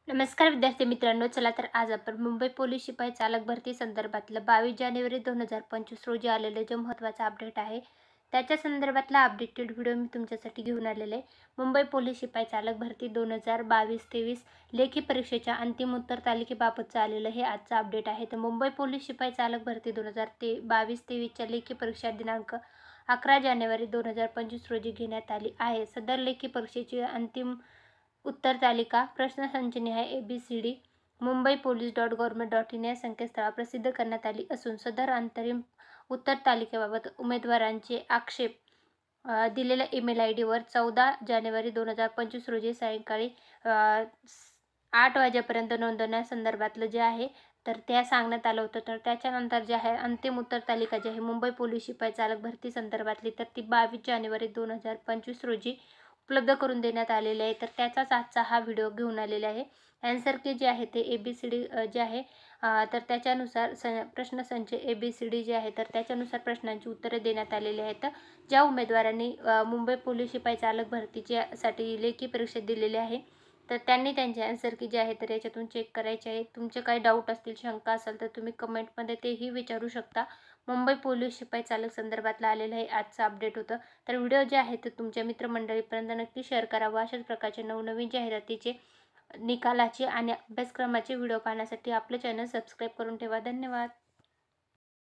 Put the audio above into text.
नमस्कार विद्यार्थी मित्रांनो. चला तर आज आपण मुंबई पोलीस शिपाई चालक भरती संदर्भातलं 22 जानेवारी 2025 रोजी आलेलं जे महत्त्वाचं अपडेट आहे, त्याच्या संदर्भातला अपडेटेड व्हिडिओ मी तुमच्यासाठी घेऊन आलेले आहे. मुंबई पोलीस शिपाई चालक भरती 2022-23 लेखी परीक्षेच्या अंतिम उत्तर तालिकेबाबतचं आलेलं हे आजचं अपडेट आहे. तर मुंबई पोलीस शिपाई चालक भरती 2022-23च्या लेखी परीक्षा दिनांक 11 जानेवारी 2025 रोजी घेण्यात आली आहे. सदर लेखी परीक्षेची अंतिम उत्तर तालिका प्रश्नसंचनिहाय ABCD मुंबई पोलीस .gov.in या संकेतस्थळावर प्रसिद्ध करण्यात आली असून सदर अंतरिम उत्तर तालिकेबाबत उमेदवारांचे आक्षेप दिलेल्या ईमेल ID वर 14 जानेवारी 2025 रोजी सायंकाळी 8 वाजेपर्यंत नोंदवण्यासंदर्भातलं जे आहे तर त्या सांगण्यात आलं होतं. तर त्याच्यानंतर जे आहे अंतिम उत्तर तालिका जी आहे मुंबई पोलीस शिपाई चालक भरती संदर्भातली तर ती 22 जानेवारी 2025 रोजी उपलब्ध करून देण्यात आलेले आहे. तर त्याचाच आजचा हा व्हिडिओ घेऊन आलेला आहे. ॲन्सर की जे आहे ते ABCD जे आहे तर त्याच्यानुसार प्रश्नसंच ABCD जे आहे तर त्याच्यानुसार प्रश्नांची उत्तरे देण्यात आलेली आहेत. ज्या उमेदवारांनी मुंबई पोलीस शिपाई चालक भरतीच्यासाठी लेखी परीक्षा दिलेली आहे तर त्यांनी त्यांचे ॲन्सर की जे आहे तर याच्यातून चेक करायचे आहे. तुमचे काही डाऊट असतील, शंका असेल तर तुम्ही कमेंटमध्ये तेही विचारू शकता. मुंबई पोलीस शिपाई चालक संदर्भातलं आलेलं हे आजचं अपडेट होतं. तर व्हिडिओ जे आहे ते तुमच्या मित्रमंडळीपर्यंत नक्की शेअर करावा. अशाच प्रकारचे नवनवीन जाहिरातीचे, निकालाचे आणि अभ्यासक्रमाचे व्हिडिओ पाहण्यासाठी आपलं चॅनल सबस्क्राईब करून ठेवा. धन्यवाद.